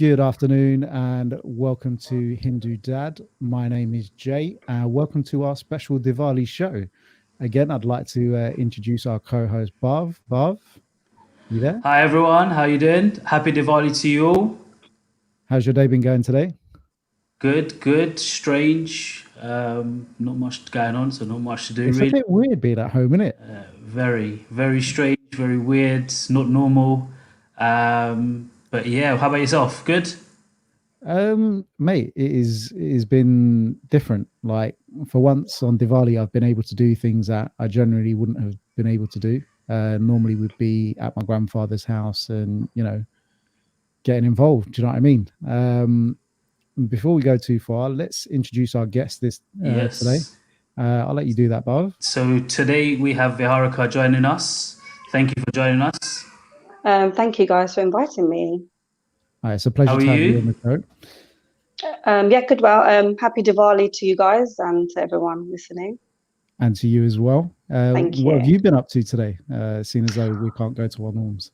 Good afternoon and welcome to HinduDad. My name is Jay. Welcome to our special Diwali show. Again, I'd like to introduce our co-host Bhav. Bhav, you there? Hi everyone, how you doing? Happy Diwali to you all. How's your day been going today? Good, good, strange. Not much going on, so not much to do It's a really. bit weird being at home, isn't it? Very, very strange, very weird, not normal. But yeah, how about yourself? Good? Mate, it has been different. Like for once on Diwali, I've been able to do things that I generally wouldn't have been able to do. Normally would be at my grandfather's house and getting involved. Do you know what I mean? Before we go too far, let's introduce our guest this today. Yes. I'll let you do that, Bob. So today we have Viharika joining us. Thank you for joining us. Thank you guys for inviting me. It's a pleasure How are to have you on you? the show, Yeah, good. Well, happy Diwali to you guys and to everyone listening. and to you as well. Thank What have you. you been up to today? Seeing as though we can't go to our norms.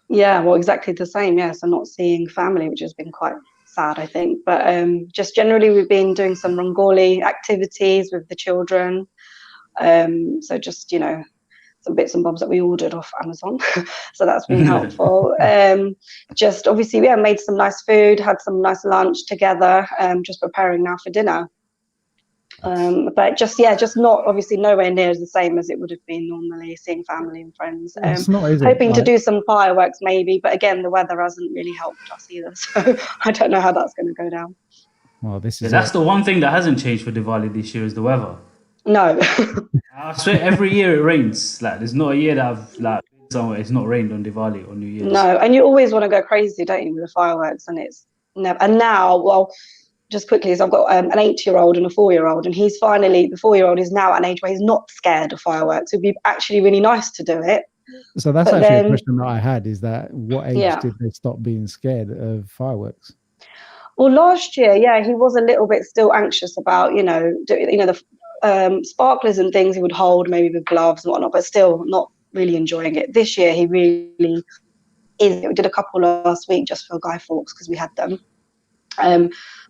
Yeah, well, exactly the same. Yes, I'm not seeing family, which has been quite sad, I think. But just generally, we've been doing some Rangoli activities with the children. So just some bits and bobs that we ordered off Amazon. So that's been helpful. Just obviously, yeah, made some nice food, had some nice lunch together, just preparing now for dinner. But just not obviously nowhere near as the same as it would have been normally seeing family and friends. It's not, is it? Hoping to do some fireworks maybe, but again, the weather hasn't really helped us either. So I don't know how that's going to go down. Well, this Yeah, is that's it. the one thing that hasn't changed for Diwali this year is the weather. No. I swear every year it rains. Like there's not a year that I've like been somewhere it's not rained on Diwali or New Year's. No, and you always want to go crazy, don't you, with the fireworks, and it's never. And now, well, just quickly, so I've got an 8-year-old and a 4-year-old, and he's finally the 4-year-old is now at an age where he's not scared of fireworks. It'd be actually really nice to do it, So that's but actually a then, question that I had: is that what age yeah. did they stop being scared of fireworks? Well, last year, yeah, he was a little bit still anxious about, the sparklers and things he would hold maybe with gloves and whatnot, but still not really enjoying it. This year, he really is. We did a couple last week just for Guy Fawkes because we had them.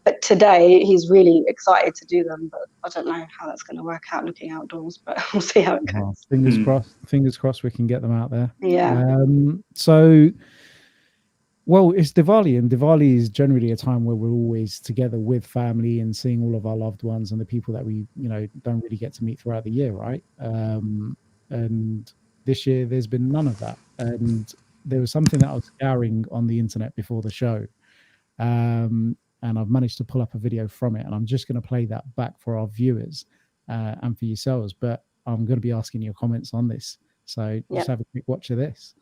But today he's really excited to do them, but I don't know how that's going to work out looking outdoors, but we'll see how it Well, goes. fingers crossed. Fingers crossed we can get them out there. Yeah. So, well, it's Diwali, and Diwali is generally a time where we're always together with family and seeing all of our loved ones and the people that we, don't really get to meet throughout the year, right? And this year there's been none of that. And there was something that I was scouring on the internet before the show, and I've managed to pull up a video from it, and I'm just going to play that back for our viewers and for yourselves. But I'm going to be asking your comments on this, so just have a quick watch of this.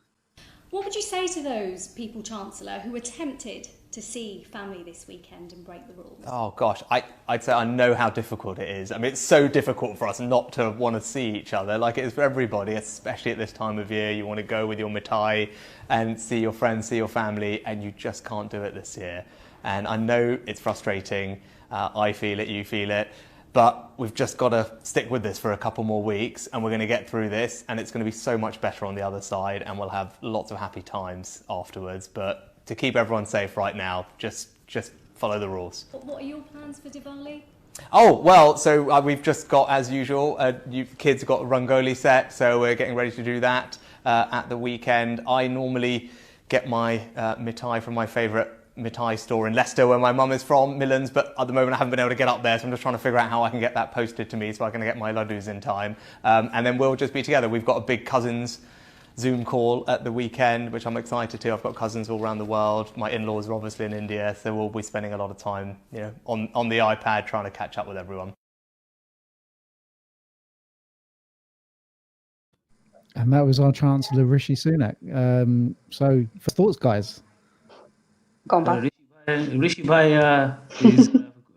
What would you say to those people, Chancellor, who are tempted to see family this weekend and break the rules? Oh gosh, I'd say I know how difficult it is. I mean, it's so difficult for us not to want to see each other, like it is for everybody, especially at this time of year. You want to go with your mithai and see your friends, see your family, and you just can't do it this year. And I know it's frustrating. I feel it, you feel it. But we've just got to stick with this for a couple more weeks, and we're going to get through this, and it's going to be so much better on the other side, and we'll have lots of happy times afterwards. But to keep everyone safe right now, just follow the rules. What are your plans for Diwali? Oh, well, so we've just got, as usual, you kids have got a Rangoli set, so we're getting ready to do that at the weekend. I normally get my mithai from my favourite mithai store in Leicester, where my mum is from, Millens, but at the moment I haven't been able to get up there, so I'm just trying to figure out how I can get that posted to me so I can get my laddus in time. And then we'll just be together. We've got a big cousins Zoom call at the weekend, which I'm excited to. I've got cousins all around the world. My in-laws are obviously in India, so we'll be spending a lot of time, on the iPad trying to catch up with everyone. And that was our Chancellor Rishi Sunak. So, for thoughts, guys. Gone back. Rishi Bhai,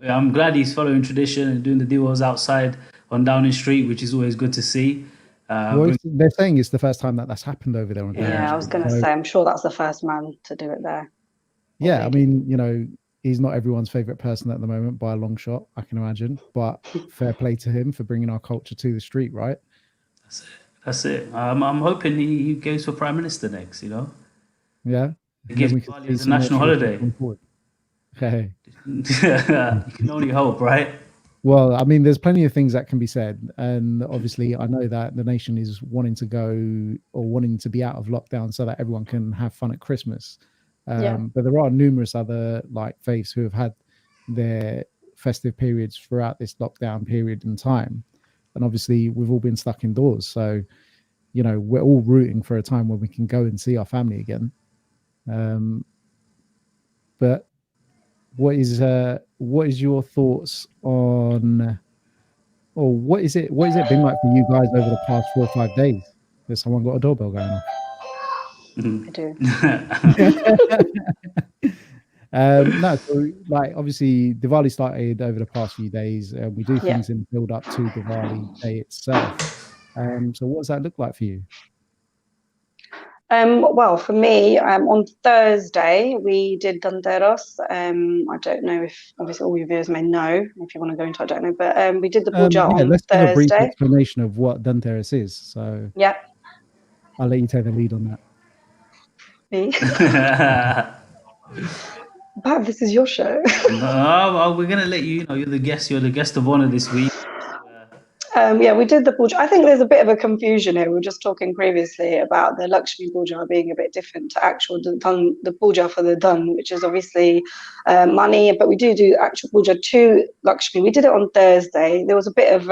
I'm glad he's following tradition and doing the deals outside on Downing Street, which is always good to see. Well, they're saying it's the first time that's happened over there on Downing Yeah, I was going to say, I'm sure that's the first man to do it there. Yeah, I mean, he's not everyone's favorite person at the moment by a long shot, I can imagine. But fair play to him for bringing our culture to the street, right? That's it. I'm hoping he goes for Prime Minister next, Yeah. It gives Then we could Diwali see as a some more national tradition holiday. going forward. Hey. You can only hope, right? Well, I mean, there's plenty of things that can be said, and obviously, I know that the nation is wanting to go or wanting to be out of lockdown so that everyone can have fun at Christmas. Yeah. But there are numerous other like faiths who have had their festive periods throughout this lockdown period in time, and obviously, we've all been stuck indoors. So, you know, we're all rooting for a time when we can go and see our family again. But what is your thoughts on? Or what is it? What has it been like for you guys over the past 4 or 5 days? Has someone got a doorbell going off? I do. No, so like obviously Diwali started over the past few days. We do things in build up to Diwali Day itself. So what does that look like for you? Well, for me, on Thursday we did Dhanteras. I don't know if obviously all your viewers may know. If you want to go into, I don't know, but we did the puja on Let's give a brief Thursday. explanation of what Dhanteras is. So Yeah. I'll let you take the lead on that. Me. But this is your show. Well, we're gonna let you. You know, you're the guest. You're the guest of honor this week. Yeah, we did the puja. I think there's a bit of a confusion here. We were just talking previously about the Lakshmi puja being a bit different to actual the puja for the dhan, which is obviously money. But we do actual puja to Lakshmi. We did it on Thursday. There was a bit of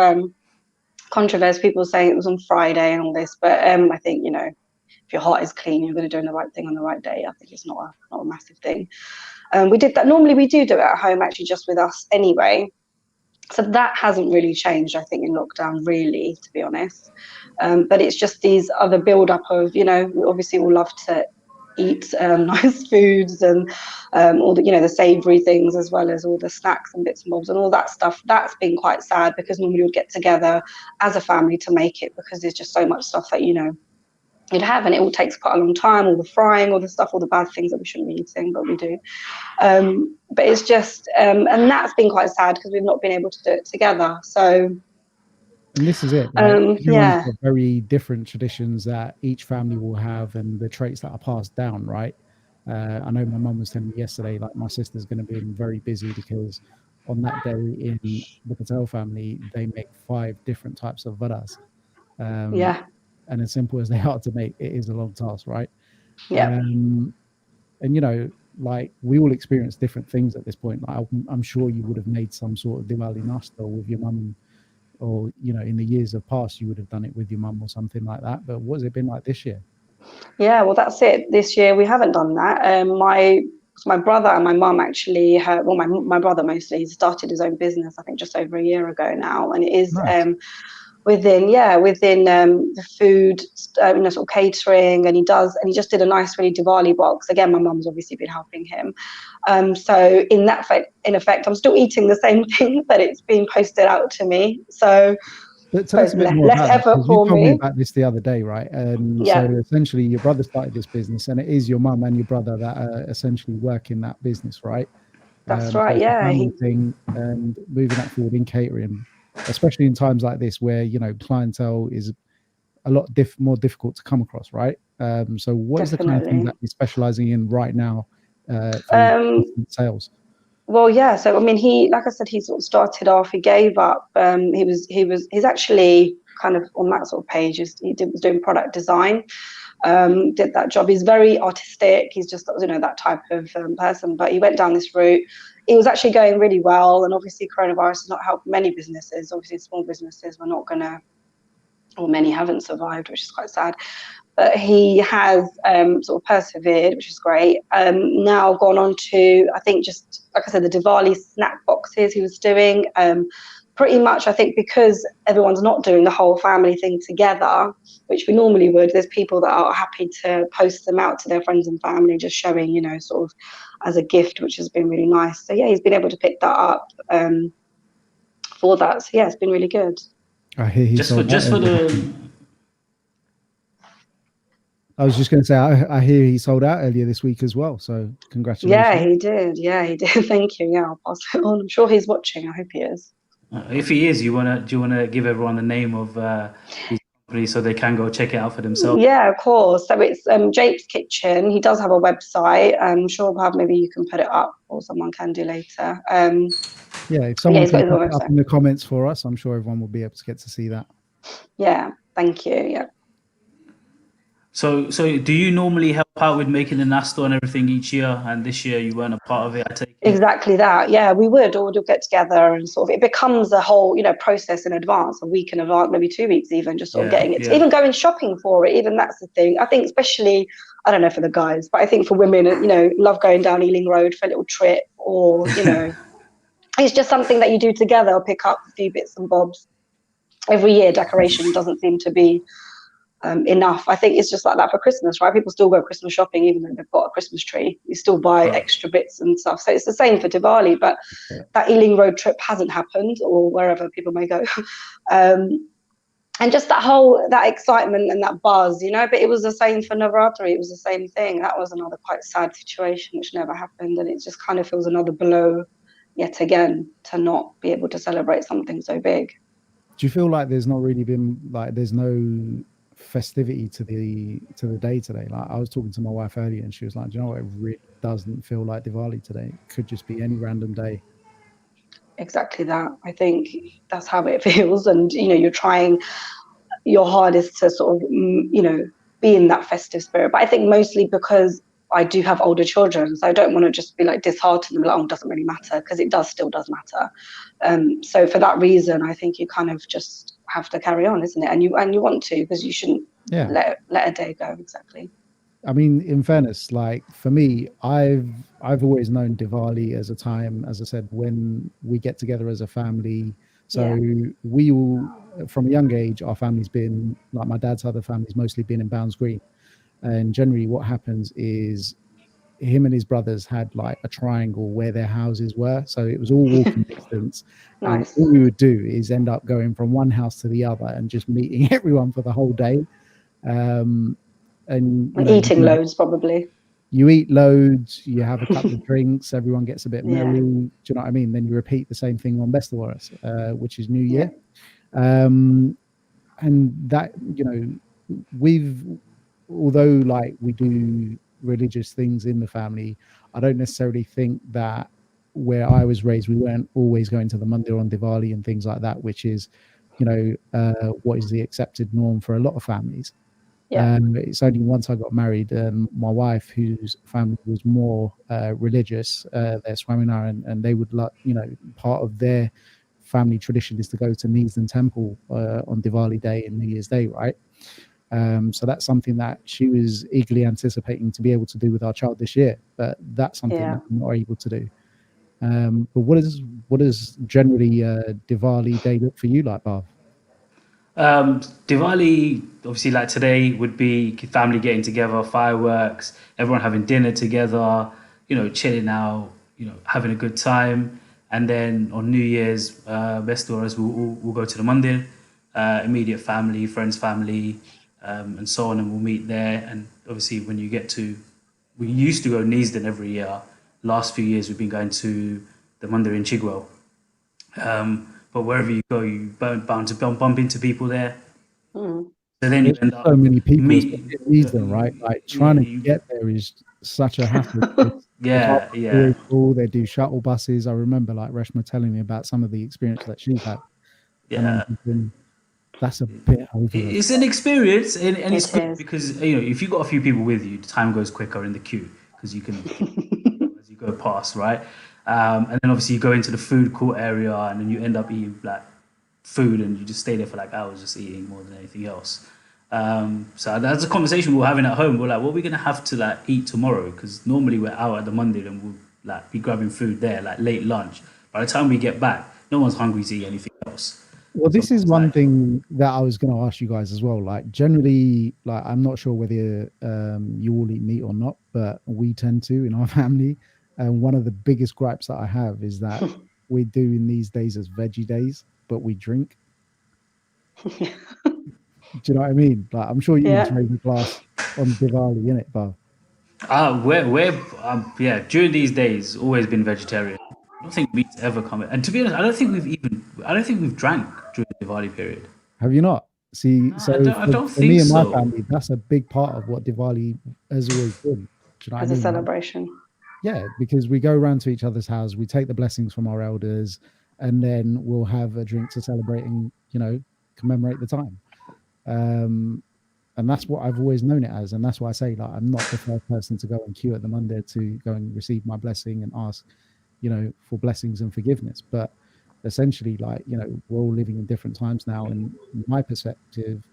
controversy. People saying it was on Friday and all this. But I think, you know, if your heart is clean, you're going to do the right thing on the right day. I think it's not a massive thing. We did that. Normally we do it at home, actually, just with us anyway. So that hasn't really changed, I think, in lockdown, really, to be honest. But it's just these other build-up of, you know, we obviously all love to eat nice foods and all the, you know, the savoury things, as well as all the snacks and bits and bobs and all that stuff. That's been quite sad, because normally we'd get together as a family to make it, because there's just so much stuff that, you know, you'd have, and it all takes quite a long time, all the frying, all the stuff, all the bad things that we shouldn't be eating, but we do. But it's just, and that's been quite sad, because we've not been able to do it together. So, and this is it. Right? Everyone's yeah, got very different traditions that each family will have, and the traits that are passed down. Right. I know my mum was telling me yesterday, like my sister's going to be very busy, because on that day in the Patel family, they make 5 different types of vadas. yeah, And as simple as they are to make, it is a long task, right? yeah. And you know, like we all experience different things at this point. Like, I'm sure you would have made some sort of Diwali nasta with your mum, or you know, in the years of past, you would have done it with your mum or something like that. But what has it been like this year? Yeah, well, that's it. This year we haven't done that. My brother and my mum actually have, well, my brother mostly, he started his own business, I think just over a year ago now, and it is Nice. within the food, you know, sort of catering, and he just did a nice really Diwali box. Again, my mum's obviously been helping him. So in effect, I'm still eating the same thing, but it's been posted out to me. So But tell us a bit more less about that, effort because you for told me me. about this the other day, right? And Yeah, so essentially, your brother started this business, and it is your mum and your brother that essentially work in that business, right? that's So right. it's a Yeah, family thing, and moving that forward in catering, especially in times like this where, you know, clientele is a lot more difficult to come across, right? So what is the kind of things definitely. that you're specializing in right now for your Um, sales? Well, yeah. So I mean, like I said, he sort of started off. He gave up. He's actually kind of on that sort of page. Was doing product design. Did that job. He's very artistic. He's just, you know, that type of person. But he went down this route. It was actually going really well, and obviously coronavirus has not helped many businesses. Obviously, small businesses were not gonna, or many haven't survived, which is quite sad. But he has sort of persevered, which is great. Now gone on to, I think, just like I said, the Diwali snack boxes he was doing. Pretty much, I think, because everyone's not doing the whole family thing together, which we normally would, there's people that are happy to post them out to their friends and family, just showing, you know, sort of as a gift, which has been really nice. So yeah, he's been able to pick that up for that. So yeah, it's been really good. I hear he sold out earlier. I was just going to say, I hear he sold out earlier this week as well. So congratulations. Yeah, he did. Yeah, he did. Thank you. Yeah, I'll pass it on. I'm sure he's watching. I hope he is. If he is, do you wanna give everyone the name of his so they can go check it out for themselves. Yeah, of course. So it's Jape's Kitchen. He does have a website. I'm sure, Bob, maybe you can put it up, or someone can do later. Yeah, if someone he's got can his put it up website. in the comments for us, I'm sure everyone will be able to get to see that. Yeah, thank you. Yeah. So do you normally help out with making the nasta and everything each year? And this year you weren't a part of it, I take it. Exactly that. Yeah, we would, or we'll get together and sort of, it becomes a whole, process in advance, a week in advance, maybe 2 weeks even, just sort of getting it, even going shopping for it, even that's the thing. I think especially, I don't know for the guys, but I think for women, love going down Ealing Road for a little trip, or, it's just something that you do together, or pick up a few bits and bobs. Every year, decoration doesn't seem to be enough. I think it's just like that for Christmas, right? People still go Christmas shopping even though they've got a Christmas tree. You still buy extra bits and stuff. So it's the same for Diwali, but that Ealing Road trip hasn't happened, or wherever people may go. And just that excitement and that buzz, but it was the same for Navratri. It was the same thing. That was another quite sad situation which never happened, and it just kind of feels another blow yet again to not be able to celebrate something so big. Do you feel like there's not really been, like, there's no festivity to the day today? Like, I was talking to my wife earlier and she was like, do you know what, it really doesn't feel like Diwali today. It could just be any random day. Exactly that. I think that's how it feels, and you're trying your hardest to sort of be in that festive spirit, but I think mostly because I do have older children, so I don't want to just be like disheartened and like, oh, it doesn't really matter, because it still does matter. So for that reason, I think you kind of just have to carry on, isn't it? And you want to, because you shouldn't let a day go. Exactly. I mean, in fairness, like for me, I've always known Diwali as a time, as I said, when we get together as a family. So we all, from a young age, our family's been, like my dad's other family's mostly been in Bounds Green. And generally what happens is him and his brothers had like a triangle where their houses were. So it was all walking distance. Nice. And all we would do is end up going from one house to the other and just meeting everyone for the whole day. And eating loads, probably. You eat loads, you have a couple of drinks, everyone gets a bit merry. Do you know what I mean? Then you repeat the same thing on Bestawaras, which is New Year. And that, although like we do religious things in the family, I don't necessarily think that where I was raised, we weren't always going to the mandir on Diwali and things like that, which is, what is the accepted norm for a lot of families. It's only once I got married, my wife, whose family was more religious, they're Swaminarayan, and they would part of their family tradition is to go to Neasden Temple on Diwali Day and New Year's Day, right? So that's something that she was eagerly anticipating to be able to do with our child this year, but that's something that I'm not able to do. But what is generally Diwali Day look for you like, Bav? Diwali, obviously, like today would be family getting together, fireworks, everyone having dinner together, chilling out, having a good time. And then on New Year's, best hours, we'll go to the mandir, immediate family, friends, family, and so on, and we'll meet there. And obviously, when you get to, we used to go Neasden every year. Last few years, we've been going to the mandir in Chigwell. But wherever you go, you bound to bump into people there. Mm. So then you end up so many people in Neasden, right? Like trying to get there is such a hassle. Always full. They do shuttle buses. I remember like Reshma telling me about some of the experience that she's had. And I'm thinking, that's a bit over. It's an experience, and it's good because if you've got a few people with you, the time goes quicker in the queue because you can as you go past, right? And then obviously you go into the food court area, and then you end up eating like food, and you just stay there for like hours, just eating more than anything else. So that's a conversation we're having at home. We're like, what are we gonna have to like eat tomorrow? Because normally we're out at the mandir and we'll like be grabbing food there, like late lunch. By the time we get back, no one's hungry to eat anything else. Well, this is one thing that I was going to ask you guys as well. Like generally, like I'm not sure whether you all eat meat or not, but we tend to in our family. And one of the biggest gripes that I have is that we do in these days as veggie days, but we drink. Do you know what I mean? Like I'm sure you drink a glass on Diwali, innit, Bob? During these days, always been vegetarian. I don't think meat's ever come. And to be honest, I don't think we've drank during the Diwali period. Have you not? See, No, so I don't for me think and my so. family, that's a big part of what Diwali has always been. Do you know what I as a mean? Like, celebration. yeah, because we go around to each other's house, we take the blessings from our elders, and then we'll have a drink to celebrate and, commemorate the time. Um, and that's what I've always known it as. And that's why I say, like, I'm not the first person to go and queue at the Monday to go and receive my blessing and ask, for blessings and forgiveness. But essentially, like, we're all living in different times now, and my perspective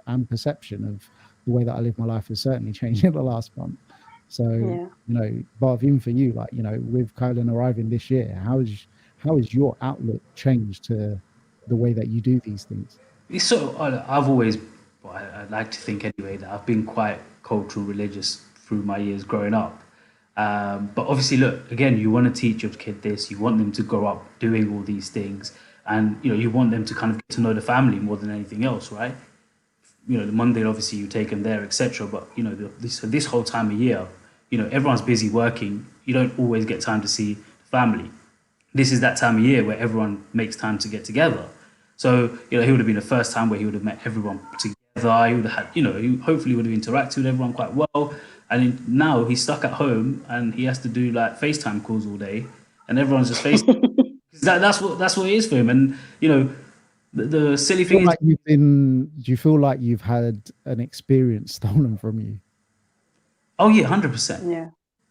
and perception of the way that I live my life has certainly changed in the last month. So, Yeah. but even for you, like, with Colin arriving this year, how is your outlook changed to the way that you do these things? It's sort of, I've always, well, I like to think anyway, that I've been quite cultural religious through my years growing up. But obviously, look, again, you want to teach your kid this, you want them to grow up doing all these things, and you want them to kind of get to know the family more than anything else, right? The Monday, obviously, you take them there, etc. But this whole time of year, everyone's busy working. You don't always get time to see the family. This is that time of year where everyone makes time to get together. So, he would have been the first time where he would have met everyone together. He would have had, he hopefully would have interacted with everyone quite well. And now he's stuck at home and he has to do like FaceTime calls all day, and everyone's just FaceTime. That's what it is for him. And the silly thing is, Do you feel like you've had an experience stolen from you? oh yeah, 100%. Yeah.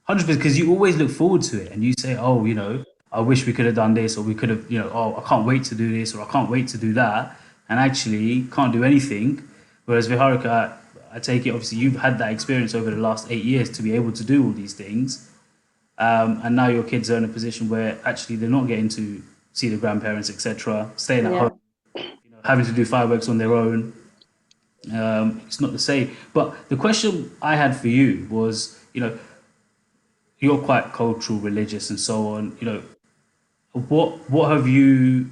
100%, because you always look forward to it and you say, oh, I wish we could have done this, or we could have, oh, I can't wait to do this, or I can't wait to do that, and actually can't do anything. Whereas Viharika, I take it, obviously, you've had that experience over the last 8 years to be able to do all these things. And now your kids are in a position where actually they're not getting to see the grandparents, etc., staying at Yeah. home, having to do fireworks on their own. It's not the same. But the question I had for you was, you're quite cultural, religious, and so on. What have you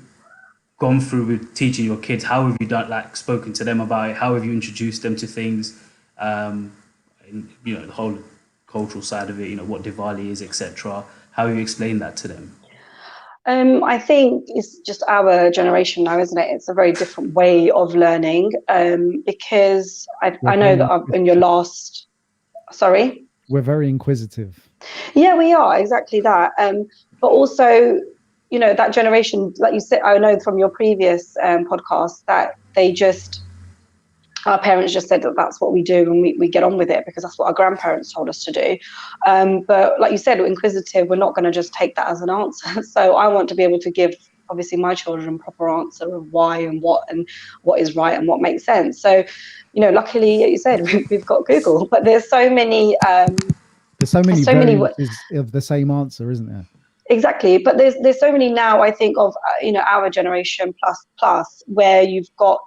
gone through with teaching your kids? How have you done, like, spoken to them about it? How have you introduced them to things? And, the whole cultural side of it. What Diwali is, etc. How have you explained that to them? I think it's just our generation now, isn't it? It's a very different way of learning. Because I know that in your last, sorry. We're very inquisitive. Yeah, we are, exactly that. But also, that generation, like you said, I know from your previous podcast that our parents just said that that's what we do, and we get on with it because that's what our grandparents told us to do. But like you said, we're inquisitive. We're not going to just take that as an answer. So I want to be able to give, obviously, my children a proper answer of why and what is right and what makes sense. So, luckily, like you said, we've got Google, but there's so many. There's so many variances of the same answer, isn't there? Exactly, but there's so many now. I think of our generation plus where you've got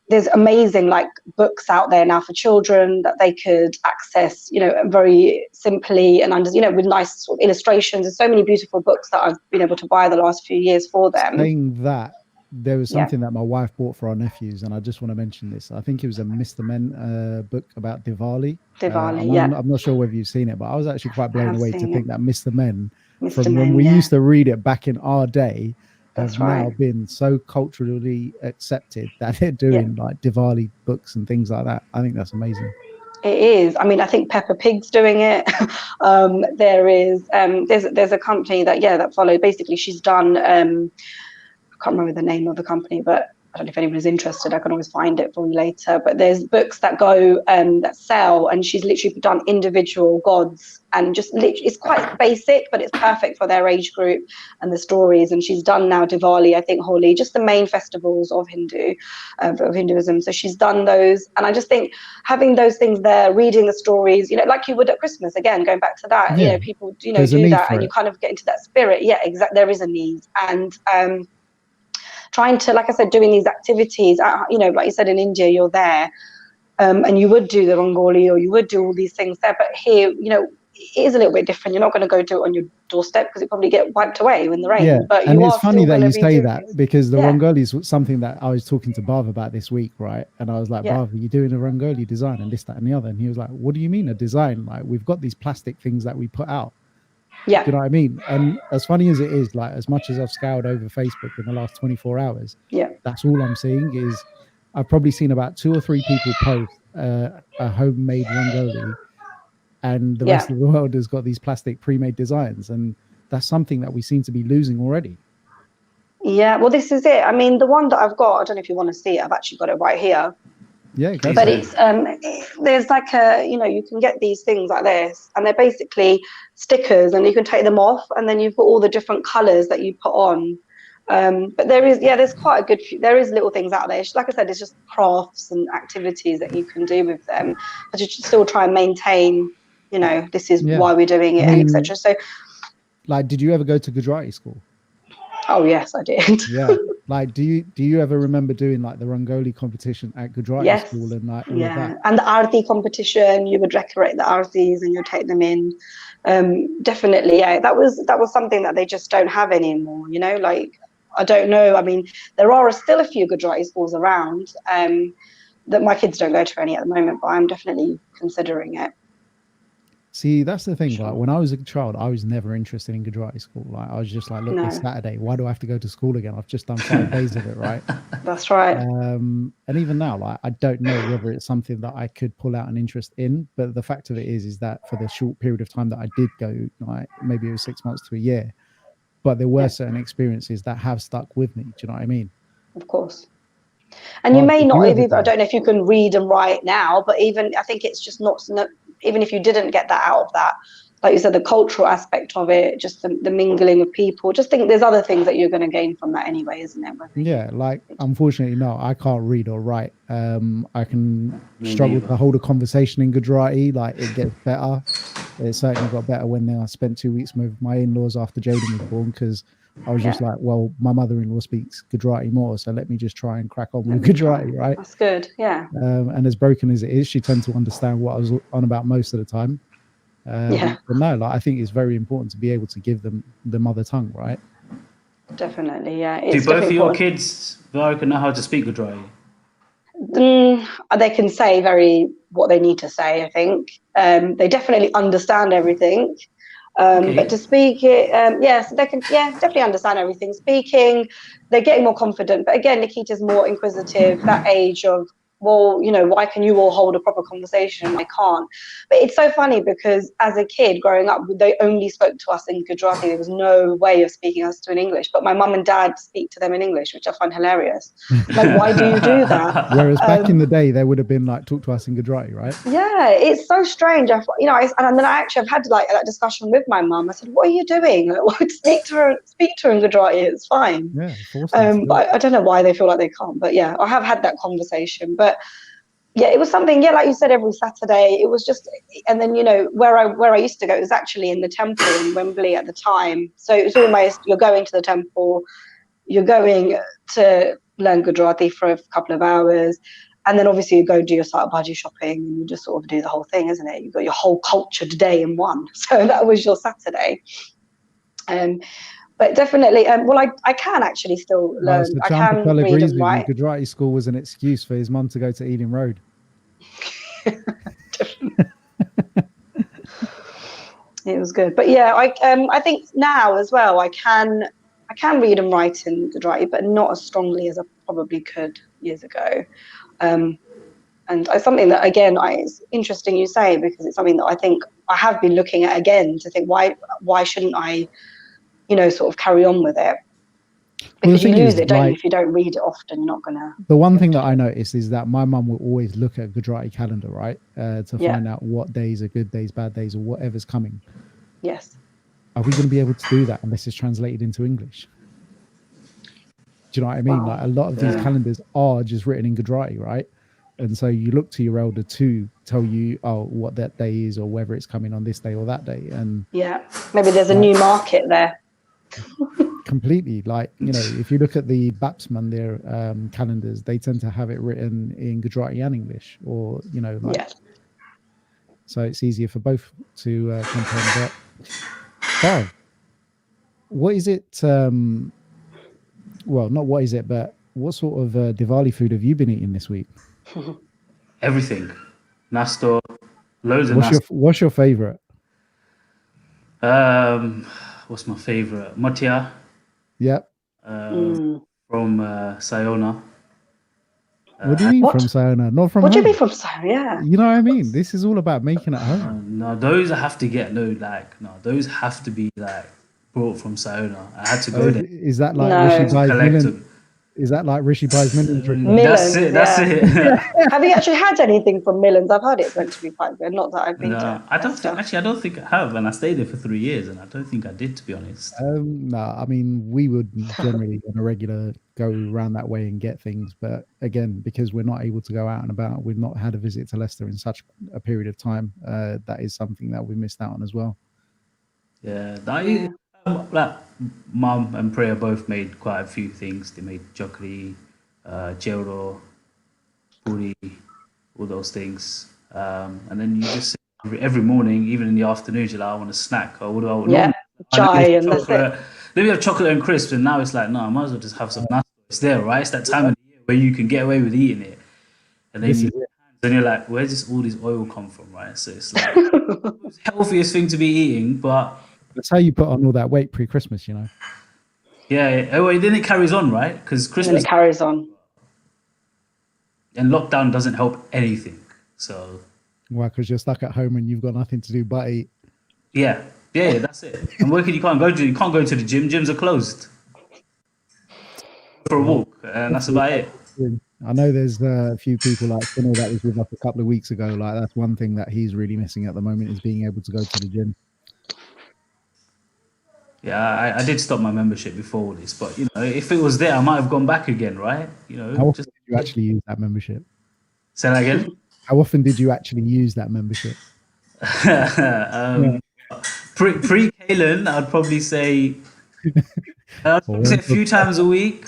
there's amazing like books out there now for children that they could access, very simply and with nice sort of illustrations. There's so many beautiful books that I've been able to buy the last few years for them. Saying that, there was something that my wife bought for our nephews, and I just want to mention this. I think it was a Mr. Men book about Diwali. I'm not sure whether you've seen it, but I was actually quite blown away to think that Mr. Men, from when we used to read it back in our day, have now been so culturally accepted that they're doing like Diwali books and things like that. I think that's amazing. It is. I mean, I think Peppa Pig's doing it. There's a company that followed. Basically, she's done. I can't remember the name of the company, but I don't know if anyone is interested. I can always find it for you later. But there's books that go that sell, and she's literally done individual gods, and just literally, it's quite basic, but it's perfect for their age group and the stories. And she's done now Diwali, I think Holi, just the main festivals of Hinduism. So she's done those, and I just think having those things there, reading the stories, like you would at Christmas. Again, going back to that, people do that, and you kind of get into that spirit. Yeah, exactly. There is a need, and trying to, like I said, doing these activities, like you said, in India, you're there, and you would do the Rangoli or you would do all these things there. But here, it is a little bit different. You're not going to go do it on your doorstep because it probably get wiped away in the rain. Yeah, but and it's funny that you say that because the Rangoli is something that I was talking to Bhav about this week, right? And I was like, Bhav, are you doing a Rangoli design and this, that, and the other? And he was like, what do you mean a design? Like, we've got these plastic things that we put out. Yeah. Do you know what I mean? And as funny as it is, like as much as I've scoured over Facebook in the last 24 hours, Yeah. that's all I'm seeing is I've probably seen about 2 or 3 people post a homemade rangoli, and the rest of the world has got these plastic pre-made designs, and that's something that we seem to be losing already. Yeah, well, this is it. I mean, the one that I've got, I don't know if you want to see it. I've actually got it right here. Yeah, go but for it. it's there's like a, you know, you can get these things like this, and they're basically stickers, and you can take them off, and then you've got all the different colors that you put on. But there's quite a good few, there is little things out there. Like I said, it's just crafts and activities that you can do with them, but you should still try and maintain, you know, this is why we're doing it, and etc. So, like, did you ever go to Gujarati school? Oh yes, I did. Yeah. Like, do you ever remember doing like the Rangoli competition at Gujarati school and like all of that? And the Aarti competition, you would decorate the Aartis and you'd take them in. Definitely, yeah. That was something that they just don't have anymore. You know, like I don't know. I mean, there are still a few Gujarati schools around that my kids don't go to any at the moment, but I'm definitely considering it. See, that's the thing. Like when I was a child, I was never interested in Gujarati school. Like I was just like, look, it's Saturday. Why do I have to go to school again? I've just done 5 days of it, right? That's right. And even now, like I don't know whether it's something that I could pull out an interest in. But the fact of it is that for the short period of time that I did go, like maybe it was 6 months to a year, but there were certain experiences that have stuck with me. Do you know what I mean? Of course. And you may not even, I don't know if you can read and write now, but even I think it's just not, even if you didn't get that out of that, like you said, the cultural aspect of it, just the mingling with people, just think there's other things that you're going to gain from that anyway, isn't it? Yeah, like unfortunately, no, I can't read or write. I can struggle to hold a conversation in Gujarati. Like it gets better. It certainly got better when I spent 2 weeks with my in-laws after Jaden was born, because I was just like, well, my mother-in-law speaks Gujarati more, so let me just try and crack on with Gujarati, right? That's good, yeah. And as broken as it is, she tends to understand what I was on about most of the time. But no, like I think it's very important to be able to give them the mother tongue, right? Definitely, yeah. Do both of your kids, Varika, know how to speak Gujarati? They can say what they need to say, I think. They definitely understand everything. But to speak it, yes, they can, definitely understand everything. Speaking, they're getting more confident. But again, Nikita's more inquisitive, that age of, well, you know, why can you all hold a proper conversation? I can't. But it's so funny because as a kid growing up, they only spoke to us in Gujarati. There was no way of speaking us to in English. But my mum and dad speak to them in English, which I find hilarious. Like, why do you do that? Whereas back in the day, they would have been like, talk to us in Gujarati, right? Yeah, it's so strange. And then I've had like that discussion with my mum. I said, "What are you doing? Like, speak to her in Gujarati. It's fine." Yeah, but I don't know why they feel like they can't. But yeah, I have had that conversation. But yeah, it was something. Yeah, like you said, every Saturday it was just. And then where I used to go, it was actually in the temple in Wembley at the time. So it was almost, you're going to the temple, you're going to learn Gujarati for a couple of hours. And then obviously you go do your site bhaji shopping, and you just sort of do the whole thing, isn't it? You've got your whole cultured day in one. So that was your Saturday. But definitely, I can actually still learn. So I can read agrees and with write. you. Gujarati school was an excuse for his mum to go to Ealing Road. It was good. But yeah, I think now as well, I can read and write in Gujarati, but not as strongly as I probably could years ago. And it's something that, again, it's interesting you say, because it's something that I think I have been looking at again to think, why shouldn't I, sort of carry on with it? Because you lose it, don't you? If you don't read it often, you're not going to. The one thing that I noticed is that my mum will always look at Gujarati calendar, right? To find out what days are good days, bad days, or whatever's coming. Yes. Are we going to be able to do that unless it's translated into English? Do you know what I mean? Wow. Like a lot of these calendars are just written in Gujarati, right? And so you look to your elder to tell you, what that day is, or whether it's coming on this day or that day. And maybe there's a new market there. Completely. Like, if you look at the Bapsman, their calendars, they tend to have it written in Gujarati and English, or, so it's easier for both to comprehend. But what is it? Well, not what is it, but what sort of Diwali food have you been eating this week? Everything. Nasta, loads of nasta. What's your favorite? What's my favorite? Motia Yep. from Sayona. What do you mean What? from Sayona? Not from What do you home. mean from Sarah? Yeah. You know what I mean? This is all about making it home. No, those I have to get. No, those have to be like brought from Sayona. I had to go there Is that like No. Rishi to buys collect million? them. Is that like Rishi buys million trick? That's Millens, it. That's yeah. it. Have you actually had anything from Millens? I've heard it's meant to be quite good. Not that I've been to No, I don't think. Leicester. Actually, I don't think I have, and I stayed there for 3 years, and I don't think I did, to be honest. No, I mean we would generally on a regular go around that way and get things, but again, because we're not able to go out and about, we've not had a visit to Leicester in such a period of time. That is something that we missed out on as well. Yeah, like Mum and Priya both made quite a few things. They made chokri, jero, puri, all those things. And then you just sit every morning, even in the afternoon, you're like, I want a snack. Or what do I want? Yeah. Chai and that's it. Chocolate. Then we have chocolate and crisps, and now it's like, no, I might as well just have some nuts. It's there, right? It's that time of the year where you can get away with eating it. And then This is it. then you're like, where's all this oil come from, right? So it's like the healthiest thing to be eating, but That's how you put on all that weight pre-Christmas, you know. yeah. Oh, wait, then it carries on, right? Because And then Christmas it carries on. and lockdown doesn't help anything. So Why? Because you're stuck at home and you've got nothing to do but eat. yeah, that's it. And working, you can't go to the gym. Gyms are closed. For a walk, and that's about it. I know there's a few people like Finn that was with us a couple of weeks ago. Like that's one thing that he's really missing at the moment is being able to go to the gym. Yeah, I did stop my membership before all this, but you know, if it was there, I might have gone back again, right? You know, How often just did you actually use that membership? say that again. How often did you actually use that membership? Pre Kalen, I'd probably say a few times a week,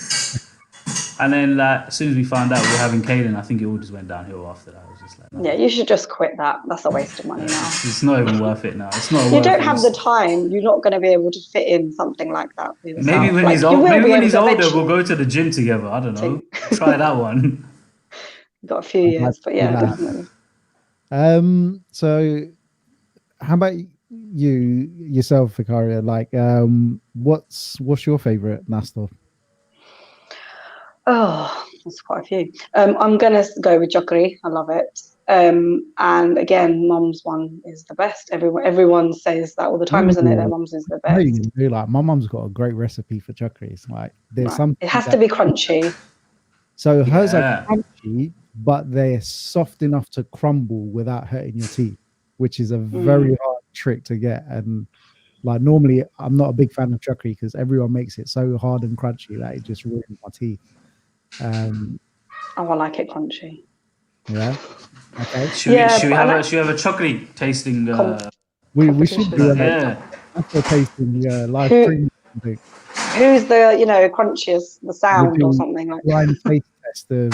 and then like as soon as we found out we were having Kalen, I think it all just went downhill after that. It was just like, no, Yeah, you should just quit that. That's a waste of money now. it's not even worth it now. It's not. You worth don't it. have the time. You're not going to be able to fit in something like that. For yourself. Maybe when Like, he's you old. will Maybe be when able he's to older, eventually. we'll go to the gym together. I don't know. Try that one. Got a few years, but yeah, Yeah. definitely. So how about you yourself, Vicaria? Like, what's your favorite nasta? Oh, there's quite a few. I'm gonna go with chokri. I love it. And again, Mum's one is the best. Everyone says that all the time, isn't it? Their Mum's is the I know best. you can do like my mum's got a great recipe for chakris. Like there's Right. some It has to be crunchy. so hers Yeah. are crunchy, but they're soft enough to crumble without hurting your teeth, which is a very hard trick to get. And like normally, I'm not a big fan of chakri because everyone makes it so hard and crunchy that it just ruins my teeth. Oh, I like it crunchy. Yeah. Okay. Should we have a chocolate tasting? We should do a Yeah. tasting live Who- stream. Thing. Who's the crunchiest, the sound or something like? Blind taste test of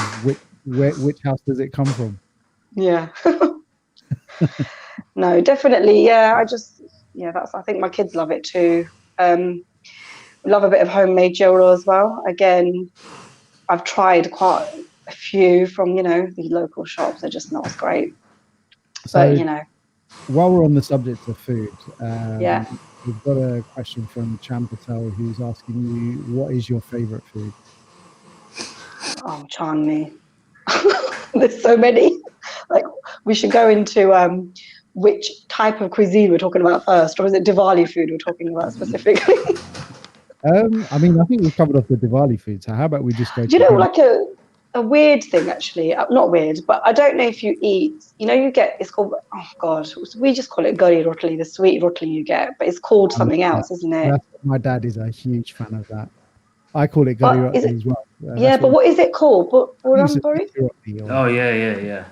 which house does it come from? Yeah. No, definitely. Yeah, I think my kids love it too. Love a bit of homemade gyro as well. Again, I've tried quite a few from, the local shops. They're just not as great. So, But, while we're on the subject of food, yeah. we've got a question from Cham Patel who's asking you, what is your favorite food? Oh, Chanmi. There's so many. Like, we should go into which type of cuisine we're talking about first, or is it Diwali food we're talking about specifically? I mean, I think we've covered off the Diwali food. So how about we just go? Do you know, like a weird thing actually? Not weird, but I don't know if you eat. You get, it's called. Oh God, we just call it gari rotli, the sweet rotli you get, but it's called something else, isn't it? My dad is a huge fan of that. I call it gari rotli as well. Yeah, but what is it called? Buramburi? Oh yeah.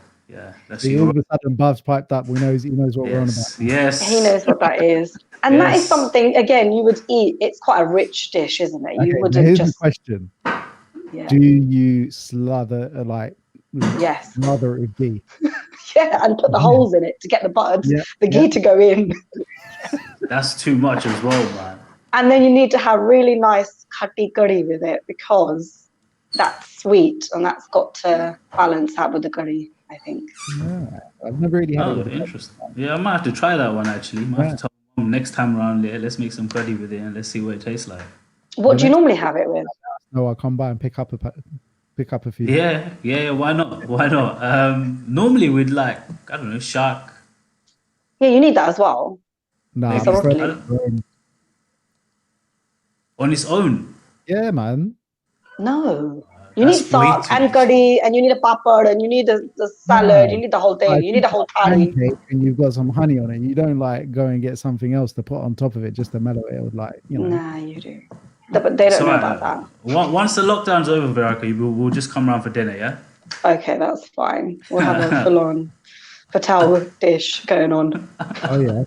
That's all of a sudden, Buzz piped up. He knows what we're on about. Yes. He knows what that is. And that is something, again, you would eat. It's quite a rich dish, isn't it? You wouldn't here's just. The question. Yeah. Do you slather Yes. Smother it with ghee? Yeah, and put the holes in it to get the butter, the ghee to go in. That's too much as well, man. And then you need to have really nice khatti curry with it because that's sweet and that's got to balance out with the curry, I think. Yeah, I've never really had it. Interesting. Yeah, I might have to try that one actually. Might have to tell my mom next time around, let's make some curry with it and let's see what it tastes like. What do you normally have it with? No, I'll come by and pick up a few. Yeah, why not? Why not? Normally we'd like, I don't know, shark. Yeah, you need that as well. Nah, It's a prefer broccoli. On its own. Yeah, man. No. You That's need sark way too and much. curry, and you need a papad, and you need the salad. You need the whole thing. You need a whole thali. Pancake and you've got some honey on it. You don't like go and get something else to put on top of it just to mellow it with, like, you know. Nah, you do. But they don't So, know about that. Once the lockdown's over, Veraka, we'll just come around for dinner, yeah? Okay, that's fine. We'll have a full-on patel dish going on. Oh yeah.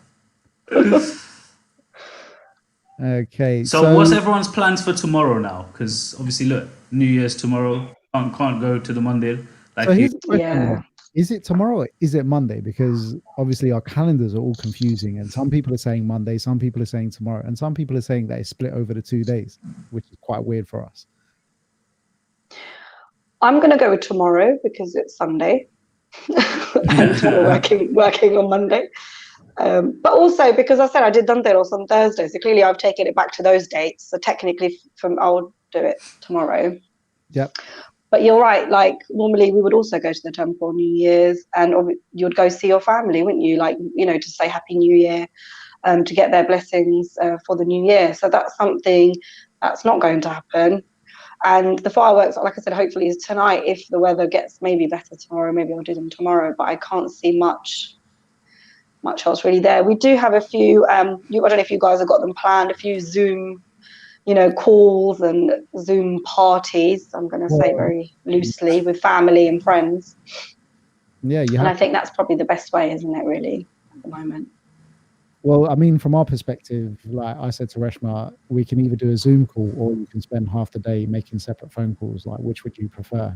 Okay. So what's everyone's plans for tomorrow now? Because obviously, look, New Year's tomorrow. Can't go to the Monday. So here's the question, Yeah. is it tomorrow or is it Monday? Because obviously our calendars are all confusing, and some people are saying Monday, some people are saying tomorrow, and some people are saying that it's split over the 2 days, which is quite weird for us. I'm going to go with tomorrow because it's Sunday. And we're working on Monday. But also because I said I did Danteros on Thursday, so clearly I've taken it back to those dates. So technically, I'll do it tomorrow. Yep. But you're right. Like normally, we would also go to the temple on New Year's, and you'd go see your family, wouldn't you? Like, you know, to say Happy New Year, to get their blessings for the new year. So that's something that's not going to happen. And the fireworks, like I said, hopefully is tonight. If the weather gets maybe better tomorrow, maybe I'll do them tomorrow. But I can't see much else really there. We do have a few. I don't know if you guys have got them planned. A few Zoom, calls and Zoom parties. I'm going to say very loosely with family and friends. Yeah, and I think that's probably the best way, isn't it? Really, at the moment. Well, I mean, from our perspective, like I said to Reshma, we can either do a Zoom call or you can spend half the day making separate phone calls. Like, which would you prefer?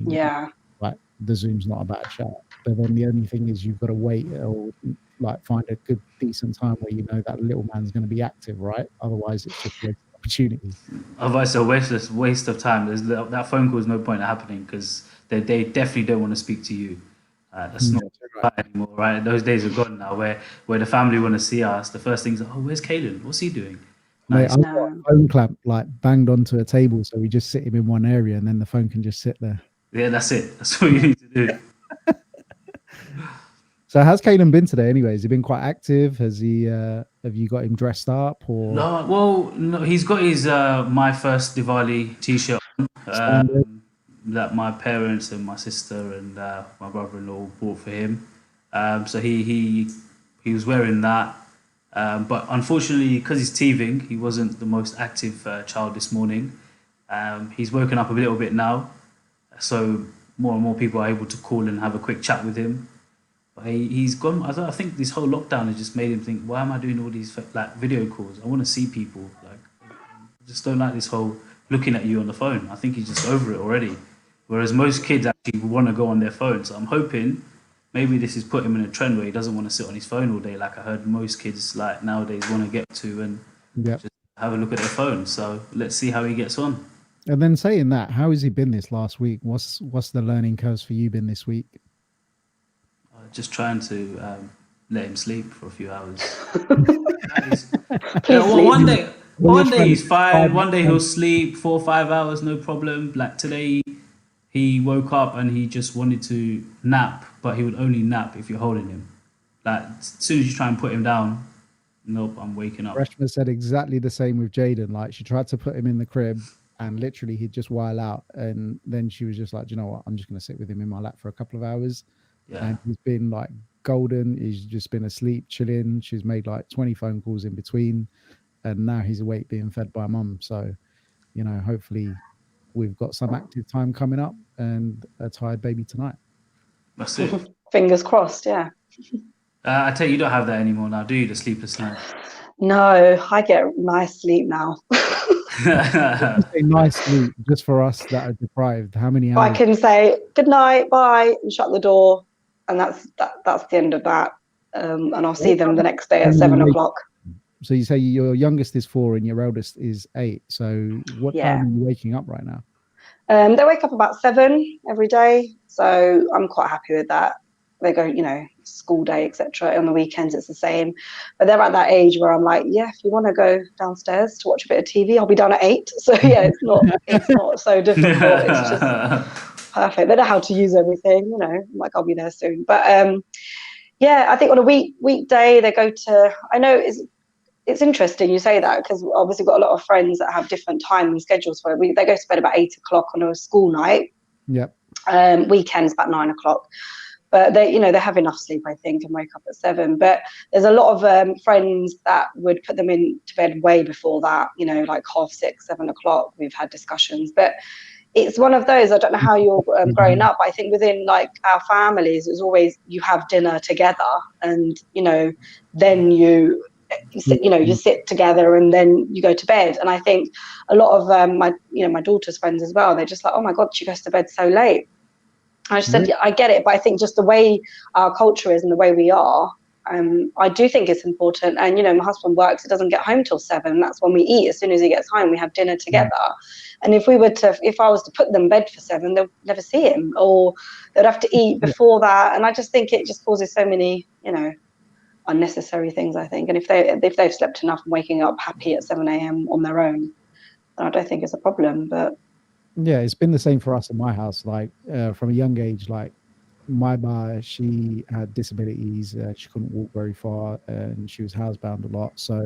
Yeah. Like, the Zoom's not a bad shout, but then the only thing is you've got to wait or like find a good, decent time where you know that little man's going to be active, right? Otherwise, it's just a wasted opportunity. Otherwise, it's a waste of time. That phone call is no point happening because they definitely don't want to speak to you. That's not right anymore, right? Those days are gone now where the family want to see us. The first thing's, oh, where's Caelan? What's he doing? Mate, I've got a phone clamp like banged onto a table, so we just sit him in one area and then the phone can just sit there. Yeah, that's it. That's what you need to do. So how's Caelan been today anyway? Has he been quite active? Has he have you got him dressed up or? No, he's got his My First Diwali t-shirt on, that my parents and my sister and my brother-in-law bought for him. So he was wearing that. But unfortunately, because he's teething, he wasn't the most active child this morning. He's woken up a little bit now. So more and more people are able to call and have a quick chat with him. But he's gone. I think this whole lockdown has just made him think, why am I doing all these like video calls? I want to see people. Like, I just don't like this whole looking at you on the phone. I think he's just over it already. Whereas most kids actually want to go on their phone. So I'm hoping maybe this has put him in a trend where he doesn't want to sit on his phone all day. Like I heard most kids like nowadays want to get to and just have a look at their phone. So let's see how he gets on. And then saying that, how has he been this last week? What's the learning curves for you been this week? Just trying to let him sleep for a few hours. One day he's fine. One day he'll sleep 4 or 5 hours, no problem. Like today, he woke up and he just wanted to nap, but he would only nap if you're holding him. Like as soon as you try and put him down, nope, I'm waking up. Reshma said exactly the same with Jaden. Like she tried to put him in the crib and literally he'd just while out. And then she was just like, you know what? I'm just going to sit with him in my lap for a couple of hours. Yeah. And he's been like golden. He's just been asleep, chilling. She's made like 20 phone calls in between. And now he's awake being fed by mum. So, hopefully we've got some active time coming up and a tired baby tonight. That's it. Fingers crossed, yeah. I tell you don't have that anymore now, do you? The sleepless night. No, I get nice sleep now. Say nice sleep just for us that are deprived. How many hours? I can say good night, bye, and shut the door, and that's the end of that. And I'll see them the next day at 7 o'clock. So you say your youngest is 4 and your eldest is 8. So what time are you waking up right now? They wake up about 7 every day, so I'm quite happy with that. they go, school day, etc. On the weekends, it's the same. But they're at that age where I'm like, yeah, if you want to go downstairs to watch a bit of TV, I'll be done at 8. So yeah, it's not so difficult. It's just perfect. They know how to use everything. I'm like, I'll be there soon. But yeah, I think on a weekday they go to. I know it's interesting you say that, because obviously got a lot of friends that have different time schedules for it. They go to bed about 8 o'clock on a school night. Yep. Weekends about 9 o'clock. But they have enough sleep, I think, and wake up at 7. But there's a lot of friends that would put them into bed way before that, like 6:30, 7 o'clock. We've had discussions, but it's one of those. I don't know how you're growing up, but I think within like our families, it's always you have dinner together, and then you sit together, and then you go to bed. And I think a lot of my daughter's friends as well, they're just like, oh my God, she goes to bed so late. I just said, I get it, but I think just the way our culture is and the way we are, I do think it's important. And, my husband works, he doesn't get home till 7. That's when we eat. As soon as he gets home, we have dinner together. And if I was to put them in bed for 7, they'll never see him, or they'd have to eat before that. And I just think it just causes so many, unnecessary things, I think. And if they've slept enough and waking up happy at 7 a.m. on their own, then I don't think it's a problem. But yeah, it's been the same for us in my house. Like from a young age, like my ma, she had disabilities. She couldn't walk very far, and she was housebound a lot. So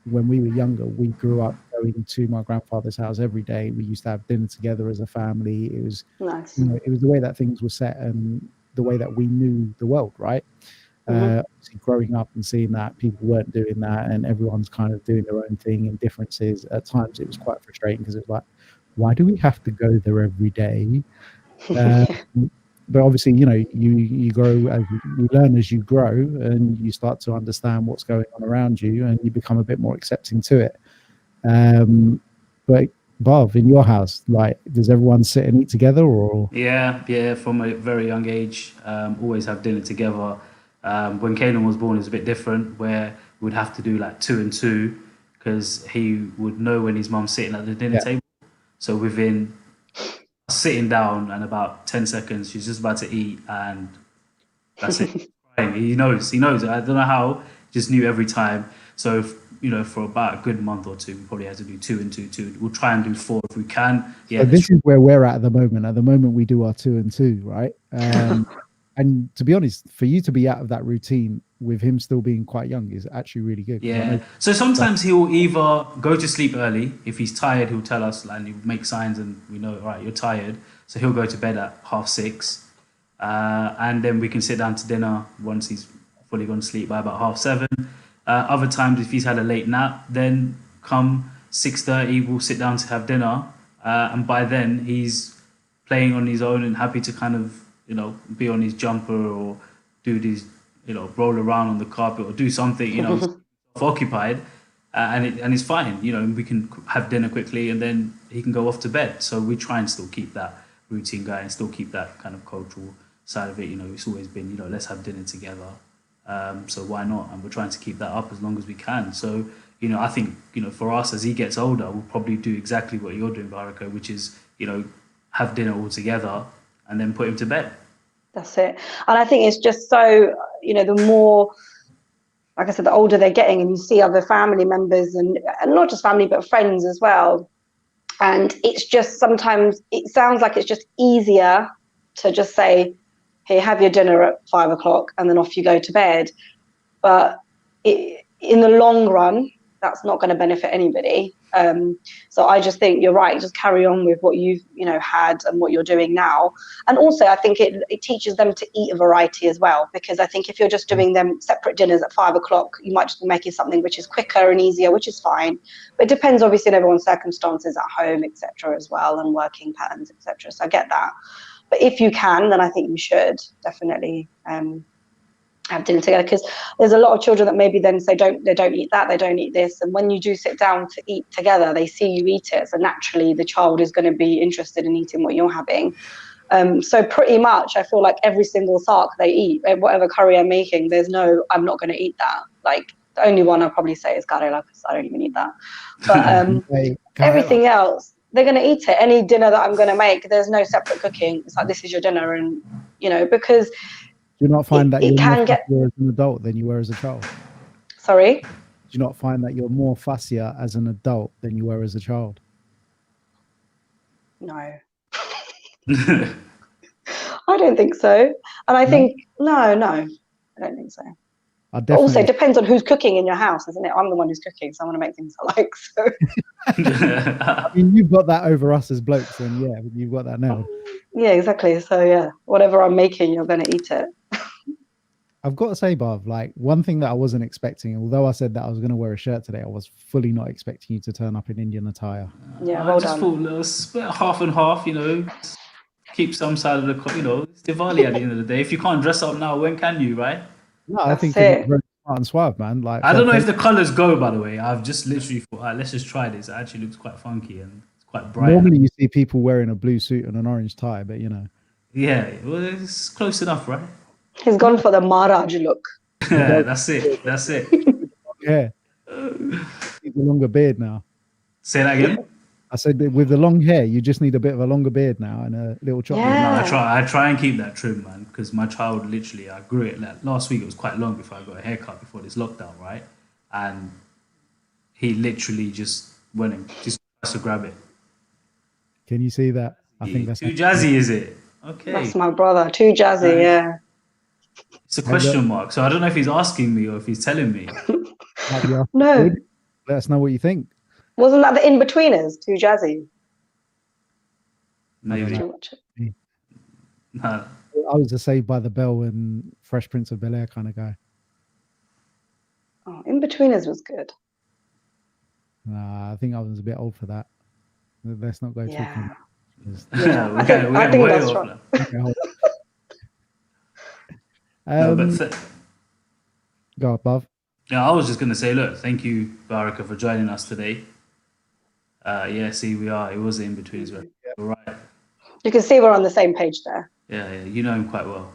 when we were younger, we grew up going to my grandfather's house every day. We used to have dinner together as a family. It was nice. It was the way that things were set and the way that we knew the world, right? Obviously growing up and seeing that people weren't doing that, and everyone's kind of doing their own thing and differences. At times it was quite frustrating, because it was like, why do we have to go there every day? But obviously, you grow as you learn as you grow, and you start to understand what's going on around you, and you become a bit more accepting to it. But Bob, in your house, like, does everyone sit and eat together, or? Yeah, from a very young age, always have dinner together. When Kanan was born, it was a bit different, where we would have to do like 2 and 2, because he would know when his mum's sitting at the dinner table. So within sitting down and about 10 seconds, she's just about to eat, and that's it. He knows. I don't know how, just knew every time. So, for about a good month or two, we probably had to do 2 and 2. We'll try and do 4 if we can. Yeah. So this is where we're at the moment. At the moment, we do our 2 and 2, right? And to be honest, for you to be out of that routine with him still being quite young is actually really good. Yeah. So sometimes he'll either go to sleep early. If he's tired, he'll tell us, and he'll make signs, and we know, right, you're tired. So he'll go to bed at 6:30. And then we can sit down to dinner once he's fully gone to sleep by about 7:30. Other times, if he's had a late nap, then come 6:30, we'll sit down to have dinner. And by then, he's playing on his own and happy to kind of, be on his jumper, or do these, roll around on the carpet, or do something, occupied, and it's fine. We can have dinner quickly, and then he can go off to bed. So we try and still keep that routine going, and still keep that kind of cultural side of it. It's always been, let's have dinner together. So why not? And we're trying to keep that up as long as we can. So, I think, for us, as he gets older, we'll probably do exactly what you're doing, Baraka, which is, have dinner all together and then put him to bed. That's it. And I think it's just so, the more, like I said, the older they're getting, and you see other family members, and not just family, but friends as well. And it's just, sometimes it sounds like it's just easier to just say, hey, have your dinner at 5 o'clock, and then off you go to bed. But in the long run, that's not going to benefit anybody. So I just think you're right. Just carry on with what you've had and what you're doing now. And also, I think it teaches them to eat a variety as well, because I think if you're just doing them separate dinners at 5 o'clock, you might just be making something which is quicker and easier, which is fine. But it depends, obviously, on everyone's circumstances at home, etc., as well, and working patterns, etc. So I get that. But if you can, then I think you should definitely have dinner together, because there's a lot of children that maybe then say they don't eat that, they don't eat this, and when you do sit down to eat together, they see you eat it, so naturally the child is going to be interested in eating what you're having. So pretty much I feel like every single sark they eat, whatever curry I'm making, there's no I'm not going to eat that. Like the only one I'll probably say is karela, because I don't even eat that, but everything else they're going to eat it. Any dinner that I'm going to make, there's no separate cooking. It's like, this is your dinner. And because Do you not find that it you're more can get. fussier as an adult than you were as a child? Sorry. Do you not find that you're more fussier as an adult than you were as a child? No, I don't think so. And I think no, I don't think so. I But also, definitely. it depends on who's cooking in your house, isn't it? I'm the one who's cooking, so I want to make things I like. So I mean, you've got that over us as blokes, and yeah, you've got that now. yeah, exactly. So yeah, whatever I'm making, you're going to eat it. I've got to say, Bob, like one thing that I wasn't expecting, although I said that I was going to wear a shirt today, I was fully not expecting you to turn up in Indian attire. Yeah, I well just done. thought let's split half and half, you know, keep some side of the, it's Diwali at the end of the day. If you can't dress up now, when can you, right? No, I That's think it. it's very smart and suave, man. Like, I don't know if the colors go, by the way. I've just literally thought, all right, let's just try this. It actually looks quite funky and it's quite bright. normally you see people wearing a blue suit and an orange tie, but you know. Yeah, well, it's close enough, right? He's gone for the Maharaj look. Yeah, that's it. That's it. Yeah, need a longer beard now. Say that again. I said that with the long hair, you just need a bit of a longer beard now and a little chop. Yeah. No, I try and keep that trim, man, because my child literally, I grew it. Like, last week it was quite long before I got a haircut before this lockdown, right? And he literally just went and just tries to grab it. Can you see that? I think that's too jazzy, is it? Okay, That's my brother. Too jazzy, Nice. yeah. it's a question mark. So I don't know if he's asking me or if he's telling me. might be after No. good. Let us know what you think. Wasn't that the in-betweeners? Too jazzy. Maybe. Too much. Nah. I was a Saved by the Bell and Fresh Prince of Bel-Air kind of guy. Oh, in-betweeners was good. I think I was a bit old for that. Let's not go Yeah. talking. Yeah, We're I think getting way that's off right. now. No, No, but go above. yeah, I was just gonna say, look, thank you, Baraka, for joining us today. Yeah, see, we are. It was in between as well. All right. You can see we're on the same page there. Yeah, you know him quite well.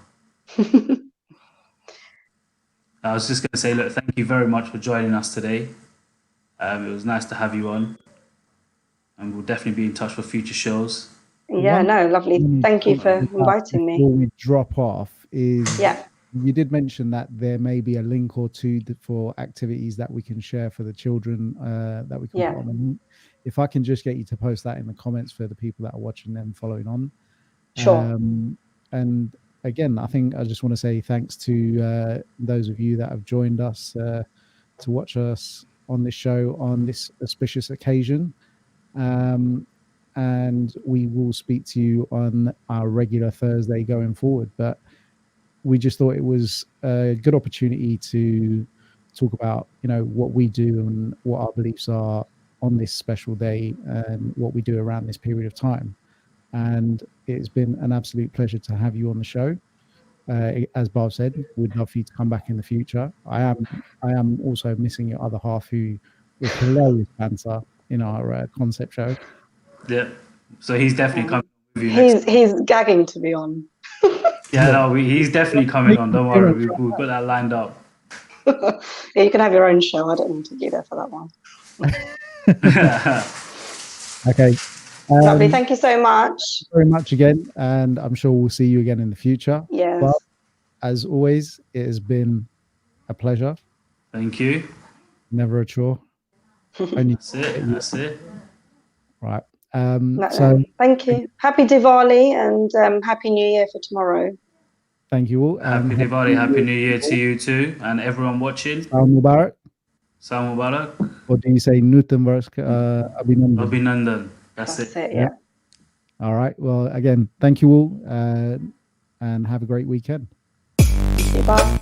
I was just gonna say, look, thank you very much for joining us today. It was nice to have you on, and we'll definitely be in touch for future shows. Yeah, no, lovely. Thank you for inviting Before me. we drop off, is Yeah. you did mention that there may be a link or two for activities that we can share for the children that we can Yeah. put on the link. If I can just get you to post that in the comments for the people that are watching them following on. Sure. And again, I think I just want to say thanks to those of you that have joined us to watch us on this show on this auspicious occasion. And we will speak to you on our regular Thursday going forward. But we just thought it was a good opportunity to talk about, you know, what we do and what our beliefs are on this special day and what we do around this period of time. And it's been an absolute pleasure to have you on the show. As Bob said, we'd love for you to come back in the future. I am also missing your other half, who was hilarious banter in our concept show. Yeah. So he's definitely coming with you next. He's gagging to be on. Yeah, no, he's definitely coming on. Don't worry, we've got that lined up. Yeah, you can have your own show. I don't need to be there for that one. Okay. Lovely. Thank you so much. Very much again, and I'm sure we'll see you again in the future. Yes. But as always, it has been a pleasure. Thank you. Never a chore. Only That's it. That's it. right. So thank you. Happy Diwali and Happy New Year for tomorrow. Thank you all. Happy Diwali, Happy New Year to you too, and everyone watching. Salam Mubarak. Salam Mubarak. Or do you say Nutan Abhinandan? Abhinandan. That's it. Yeah. All right. Well, again, thank you all, and have a great weekend. Bye.